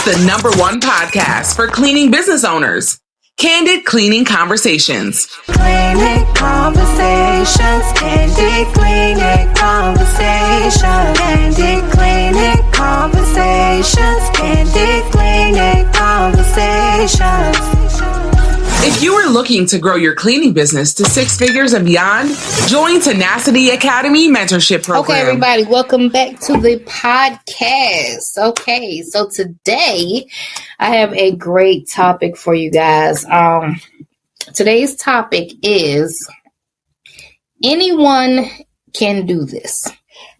the #1 podcast for cleaning business owners. Candid Cleaning Conversations. Cleaning conversations, candid cleaning conversations, candid cleaning conversations, candid cleaning conversations. If you are looking to grow your cleaning business to 6 figures and beyond, join Tenacity Academy Mentorship Program. Okay, everybody, welcome back to the podcast. Okay, so today I have a great topic for you guys. Today's topic is anyone can do this.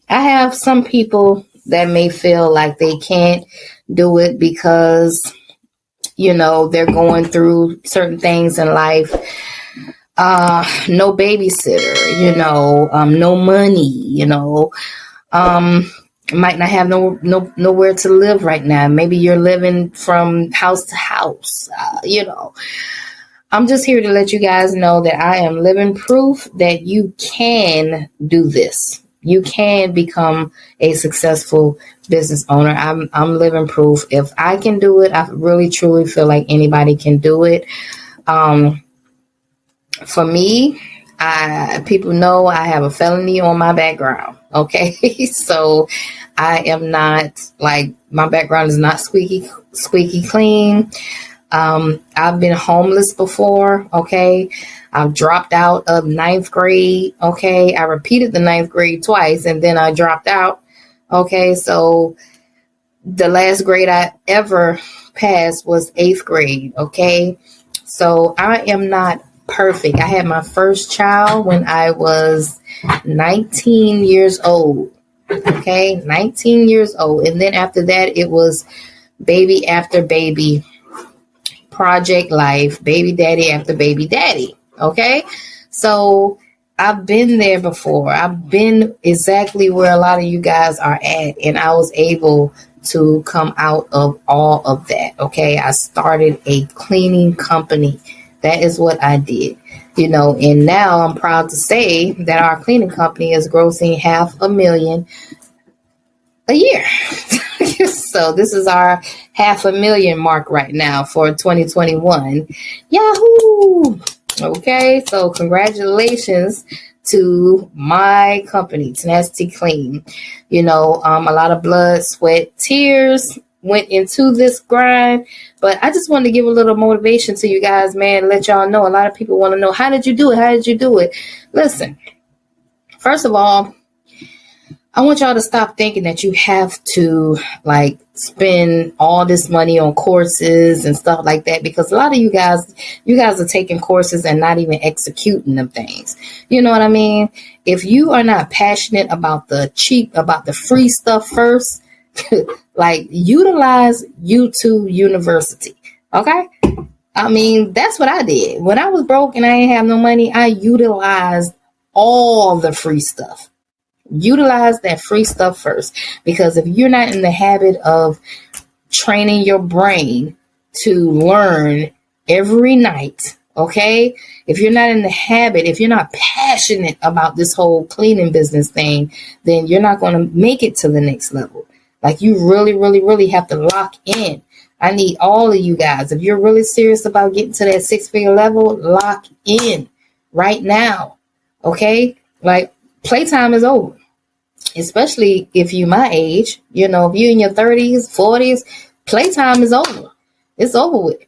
I have some people that may feel like they can't do it because they're going through certain things in life. No babysitter, no money, might not have nowhere to live right now. Maybe you're living from house to house, I'm just here to let you guys know that I am living proof that you can do this. You can become a successful business owner. I'm living proof. If I can do it, I really truly feel like anybody can do it. For me, people know I have a felony on my background. Okay, so I am not my background is not squeaky clean. I've been homeless before. Okay. I've dropped out of 9th grade. Okay. I repeated the 9th grade twice and then I dropped out. Okay. So the last grade I ever passed was 8th grade. Okay. So I am not perfect. I had my first child when I was 19 years old. Okay. 19 years old. And then after that, it was baby after baby. Project life, baby daddy after baby daddy. Okay. So I've been there before. I've been exactly where a lot of you guys are at. And I was able to come out of all of that. Okay. I started a cleaning company. That is what I did, and now I'm proud to say that our cleaning company is grossing $500,000 a year. So this is our $500,000 mark right now for 2021. Yahoo! Okay, so congratulations to my company, Tenacity Clean. A lot of blood, sweat, tears went into this grind, but I just wanted to give a little motivation to you guys, man, let y'all know. A lot of people want to know, how did you do it? How did you do it? Listen, first of all, I want y'all to stop thinking that you have to spend all this money on courses and stuff like that, because a lot of you guys are taking courses and not even executing them things. You know what I mean? If you are not passionate about the free stuff first, utilize YouTube University. Okay. I mean, that's what I did. When I was broke and I didn't have no money, I utilized all the free stuff. Utilize that free stuff first, because if you're not in the habit of training your brain to learn every night, okay, if you're not in the habit, if you're not passionate about this whole cleaning business thing, then you're not going to make it to the next level. You really, really, really have to lock in. I need all of you guys. If you're really serious about getting to that 6-figure level, lock in right now. Okay. Playtime is over. Especially if you my age, if you're in your 30s, 40s, playtime is over. It's over with.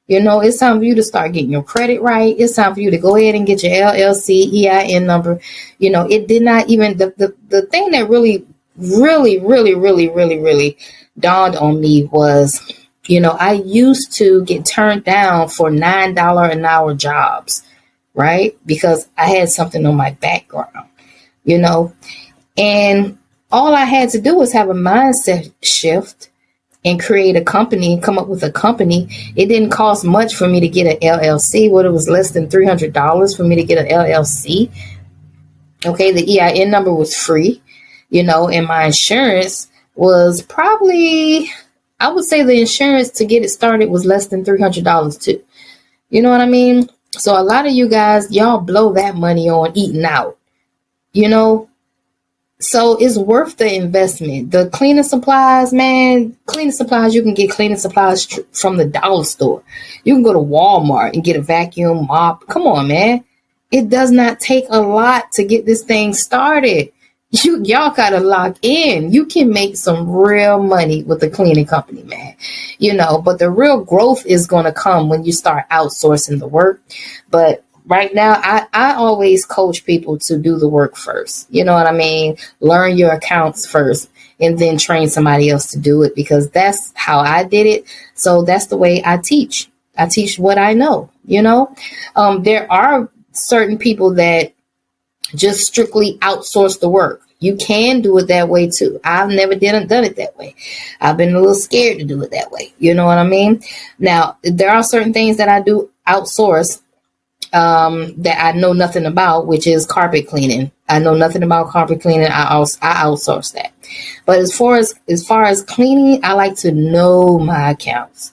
It's time for you to start getting your credit right. It's time for you to go ahead and get your LLC, EIN number. It did not even, the thing that really, really, really, really, really, really dawned on me was, I used to get turned down for $9 an hour jobs, right? Because I had something on my background, and all I had to do was have a mindset shift and create a company, come up with a company. It didn't cost much for me to get an LLC. It was less than $300 for me to get an LLC. Okay, the EIN number was free, and my insurance was probably, I would say the insurance to get it started was less than $300 too. You know what I mean? So a lot of you guys, y'all blow that money on eating out. So it's worth the investment. The cleaning supplies, man, cleaning supplies, you can get cleaning supplies from the dollar store. You can go to Walmart and get a vacuum mop. Come on, man. It does not take a lot to get this thing started. Y'all gotta lock in. You can make some real money with the cleaning company, man. But the real growth is gonna come when you start outsourcing the work. But right now, I always coach people to do the work first. You know what I mean? Learn your accounts first and then train somebody else to do it, because that's how I did it. So that's the way I teach. I teach what I know, There are certain people that just strictly outsource the work. You can do it that way too. I've never done it that way. I've been a little scared to do it that way. You know what I mean? Now, there are certain things that I do outsource that I know nothing about, which is carpet cleaning. I know nothing about carpet cleaning. I outsource that. But as far as cleaning, I like to know my accounts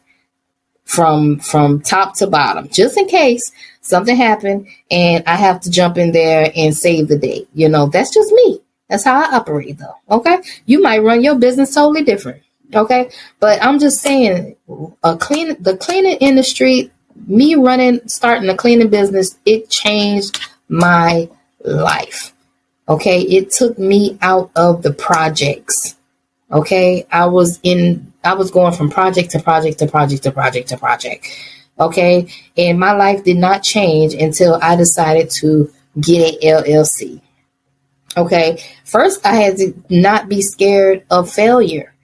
from top to bottom, just in case something happened and I have to jump in there and save the day. That's just me. That's how I operate, though. Okay. You might run your business totally different. Okay. But I'm just saying, the cleaning industry, starting a cleaning business, it changed my life. Okay. It took me out of the projects. Okay. I was going from project to project to project to project to project. Okay. And my life did not change until I decided to get an LLC. Okay. First, I had to not be scared of failure,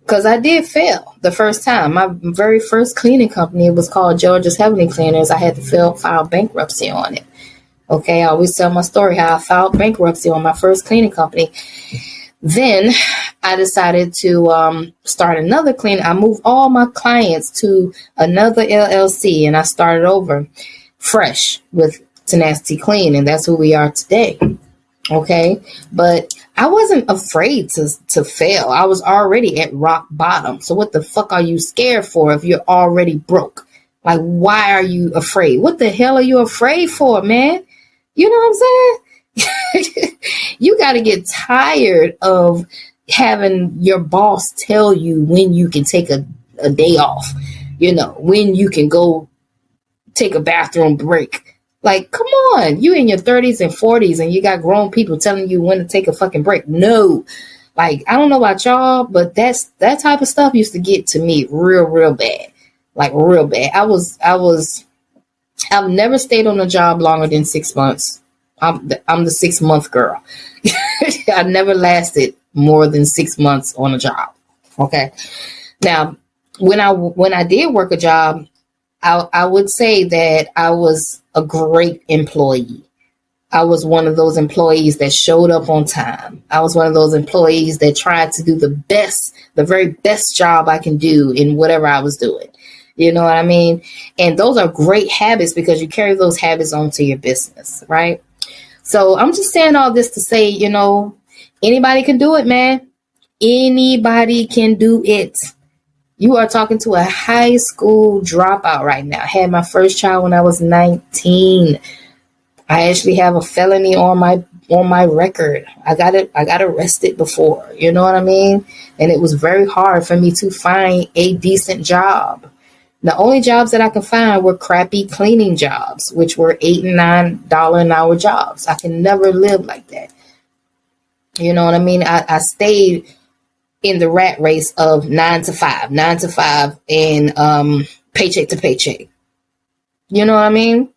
because I did fail the first time. My very first cleaning company was called Georgia's Heavenly Cleaners. I had to file bankruptcy on it. Okay. I always tell my story how I filed bankruptcy on my first cleaning company. Then I decided to start another cleaning. I moved all my clients to another LLC and I started over fresh with Tenacity Clean. And that's who we are today. Okay. But I wasn't afraid to fail. I was already at rock bottom. So what the fuck are you scared for if you're already broke? Like, why are you afraid? What the hell are you afraid for, man? You know what I'm saying? You got to get tired of having your boss tell you when you can take a day off, when you can go take a bathroom break. Like, come on, you in your 30s and 40s and you got grown people telling you when to take a fucking break. No, like, I don't know about y'all, but that type of stuff used to get to me real bad, like real bad. I've never stayed on a job longer than 6 months. I'm the 6-month girl. I never lasted more than 6 months on a job. Okay. Now, when I did work a job, I would say that I was a great employee. I was one of those employees that showed up on time. I was one of those employees that tried to do the very best job I can do in whatever I was doing. You know what I mean? And those are great habits because you carry those habits onto your business, right? So I'm just saying all this to say, anybody can do it, man. Anybody can do it. You are talking to a high school dropout right now. I had my first child when I was 19. I actually have a felony on my record. I got arrested before. You know what I mean? And it was very hard for me to find a decent job. The only jobs that I could find were crappy cleaning jobs, which were $8 and $9 an hour jobs. I can never live like that. You know what I mean? I stayed in the rat race of 9 to 5 and paycheck to paycheck. You know what I mean?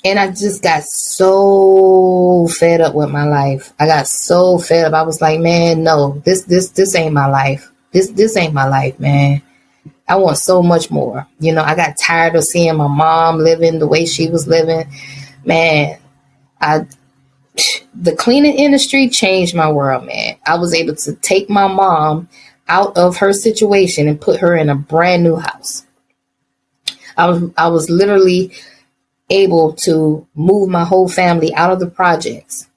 And I just got so fed up with my life. I got so fed up. I was like, man, no, this ain't my life. This ain't my life, man. I want so much more. I got tired of seeing my mom living the way she was living. Man, the cleaning industry changed my world, man. I was able to take my mom out of her situation and put her in a brand new house. I was literally able to move my whole family out of the projects,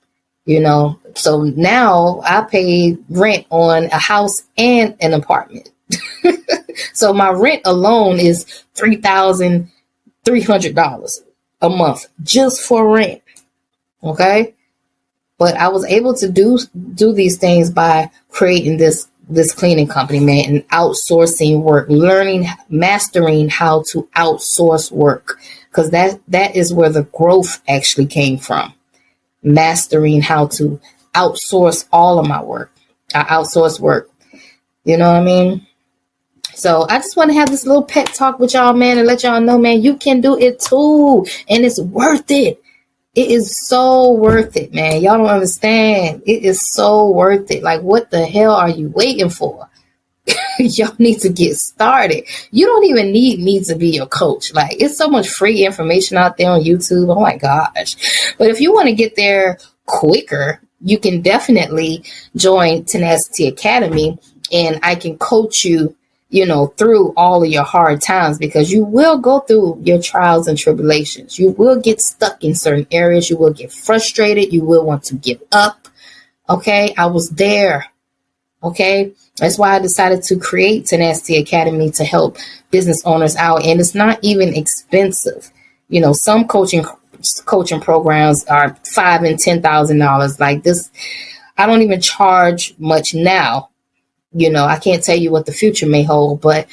So now I pay rent on a house and an apartment. So my rent alone is $3,300 a month just for rent. Okay. But I was able to do these things by creating this cleaning company, man, and outsourcing work, mastering how to outsource work, because that is where the growth actually came from. Mastering how to outsource all of my work. I outsource work. You know what I mean? So I just want to have this little pet talk with y'all, man, and let y'all know, man, you can do it too. And it's worth it. It is so worth it, man. Y'all don't understand. It is so worth it. Like, what the hell are you waiting for? Y'all need to get started. You don't even need me to be your coach. Like, it's so much free information out there on YouTube. Oh my gosh. But if you want to get there quicker, you can definitely join Tenacity Academy, and I can coach you, through all of your hard times, because you will go through your trials and tribulations. You will get stuck in certain areas. You will get frustrated. You will want to give up. Okay. I was there. Okay. That's why I decided to create Tenacity Academy to help business owners out. And it's not even expensive. Some coaching programs are $5,000 and $10,000 like this. I don't even charge much now. I can't tell you what the future may hold, but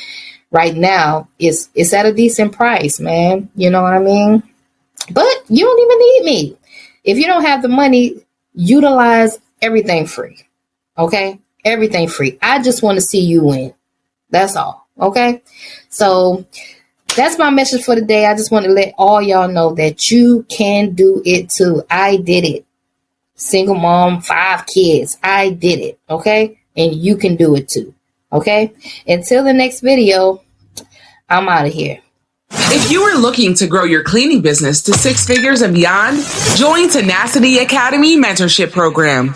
right now it's at a decent price, man. You know what I mean? But you don't even need me. If you don't have the money, utilize everything free. Okay? Everything free. I just want to see you win. That's all. Okay? So that's my message for today. I just want to let all y'all know that you can do it too. I did it. Single mom, 5 kids. I did it. Okay? And you can do it too. Okay? Until the next video, I'm out of here. If you are looking to grow your cleaning business to 6 figures and beyond, join Tenacity Academy Mentorship Program.